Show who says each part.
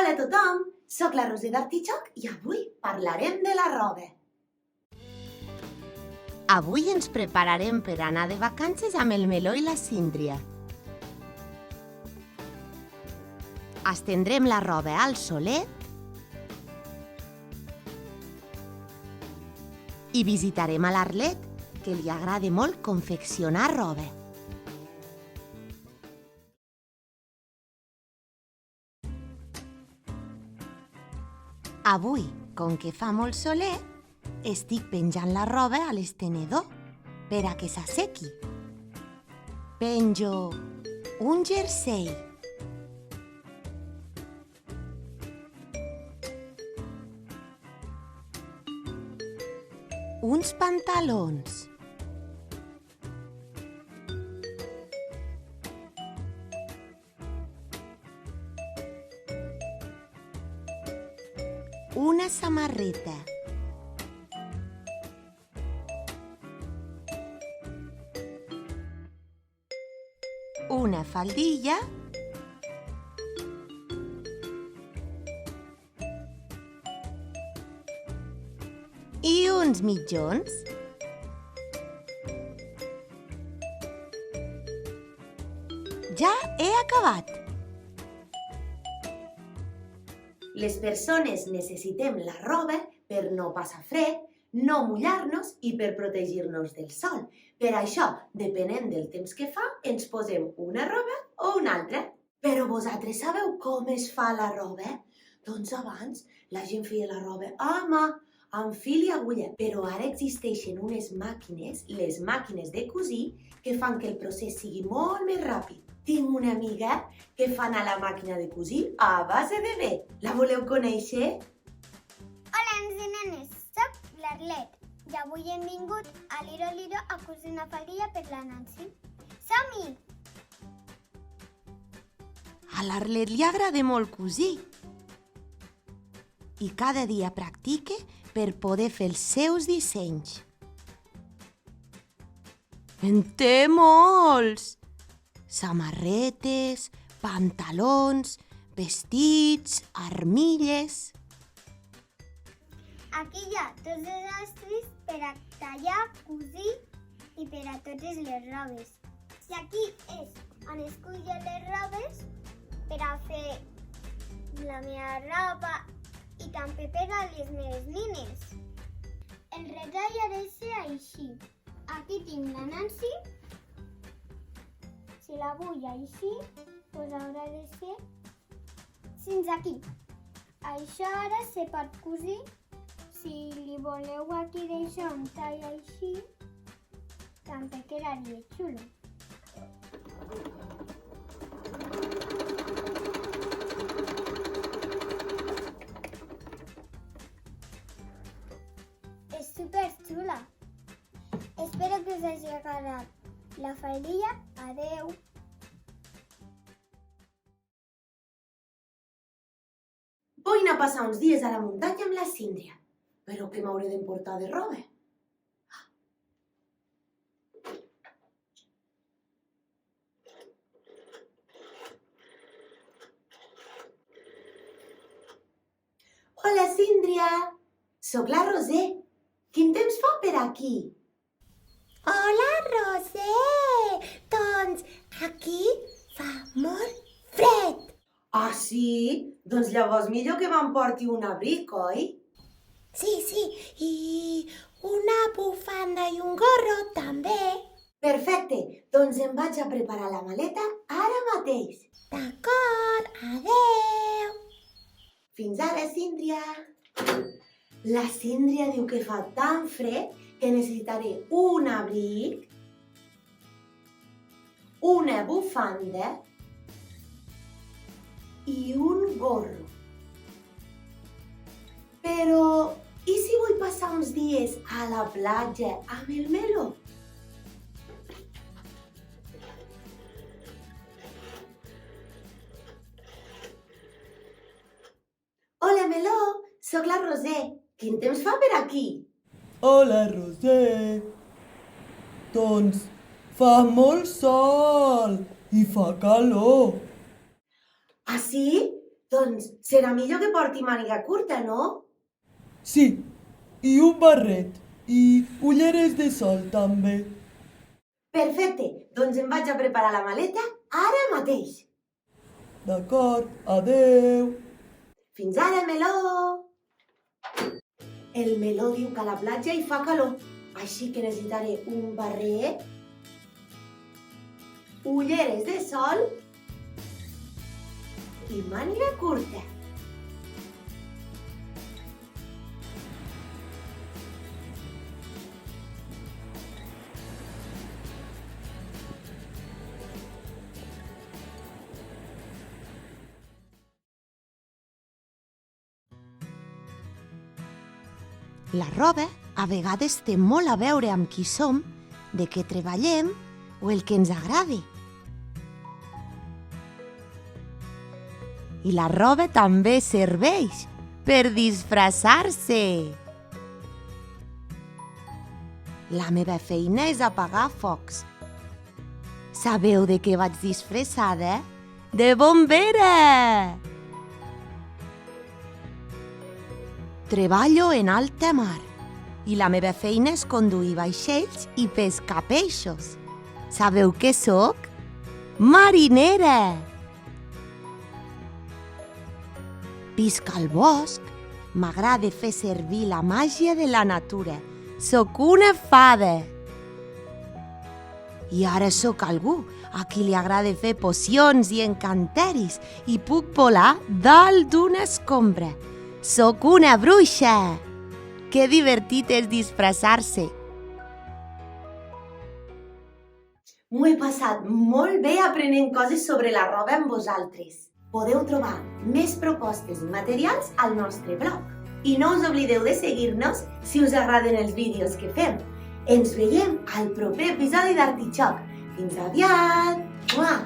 Speaker 1: Hola a tothom, soc la Roser d'Artitxoc i avui parlarem de la roba.
Speaker 2: Avui ens prepararem per anar de vacances amb el Meló i la Síndria. Estendrem la roba al solet i visitarem a l'Arlet, que li agrada molt confeccionar roba. Avui, com que fa molt soler, estic penjant la roba a l'estenedor per a que s'assequi. Penjo un jersei, uns pantalons, una samarreta, una faldilla i uns mitjons. Ja he acabat.
Speaker 1: Les persones necessitem la roba per no passar fred, no mullar-nos i per protegir-nos del sol. Per això, depenent del temps que fa, ens posem una roba o una altra. Però vosaltres sabeu com es fa la roba? Doncs abans la gent feia la roba a mà, amb fil i agulla. Però ara existeixen unes màquines, les màquines de cosir, que fan que el procés sigui molt més ràpid. Tinc una amiga que fa anar la màquina de cosir a base de bé. La voleu conèixer?
Speaker 3: Hola, nens i nenes, soc l'Arlet i avui hem vingut a Liro Liro a cosir una faldilla per la Nancy. Som-hi!
Speaker 2: A l'Arlet li agrada molt cosir i cada dia practica per poder fer els seus dissenys. En té molts! Samarretes, pantalons, vestits, armilles.
Speaker 3: Aquí hi ha tots els estris per a tallar, cosir i per a totes les robes. I aquí és on escullo les robes per a fer la meva roba i també per a les meves nines. El retall ha de ser així. Aquí tinc la Nancy. Si la vull així, doncs haurà de ser fins aquí. Això ara se pot cosir. Si li voleu aquí deixar un tall així, també quedaria xulo. És superxula. Espero que us hagi agradat la faldilla. Adeu!
Speaker 1: Vull anar a passar uns dies a la muntanya amb la Síndria. Però què m'hauré d'emportar de roba? Hola, Síndria! Soc la Roser. Quin temps fa per aquí?
Speaker 2: Hola, Roser! Doncs aquí fa molt fred.
Speaker 1: Ah, sí? Doncs llavors millor que m'emporti un abric, oi?
Speaker 2: Sí, i una bufanda i un gorro també.
Speaker 1: Perfecte, doncs em vaig a preparar la maleta ara mateix.
Speaker 2: D'acord, adeu.
Speaker 1: Fins ara, Síndria. La Síndria diu que fa tan fred que necessitaré un abric, una bufanda i un gorro. Però, i si vull passar uns dies a la platja amb el Meló? Hola, Meló, soc la Roser. Quin temps fa per aquí?
Speaker 4: Hola, Roser. Doncs fa molt sol i fa calor.
Speaker 1: Ah, sí? Doncs serà millor que porti màniga curta, no?
Speaker 4: Sí, i un barret i ulleres de sol també.
Speaker 1: Perfecte, doncs em vaig a preparar la maleta ara mateix.
Speaker 4: D'acord, adeu.
Speaker 1: Fins ara, Meló! El Meló diu que a la platja hi fa calor, així que necessitaré un barret, ulleres de sol i màniga curta.
Speaker 2: La roba a vegades té molt a veure amb qui som, de què treballem o el que ens agradi. I la roba també serveix per disfressar-se. La meva feina és apagar focs. Sabeu de què vaig disfressada? De bombera! Treballo en alta mar i la meva feina és conduir vaixells i pescar peixos. Sabeu què sóc? Marinera! Visc al bosc, m'agrada fer servir la màgia de la natura. Sóc una fada. I ara sóc algú a qui li agrada fer pocions i encanteris i puc volar dalt d'una escombra. Sóc una bruixa! Que divertit és disfressar-se!
Speaker 1: M'ho he passat molt bé aprenent coses sobre la roba amb vosaltres. Podeu trobar més propostes i materials al nostre blog. I no us oblideu de seguir-nos si us agraden els vídeos que fem. Ens veiem al proper episodi d'Artitxoc. Fins aviat! Mua!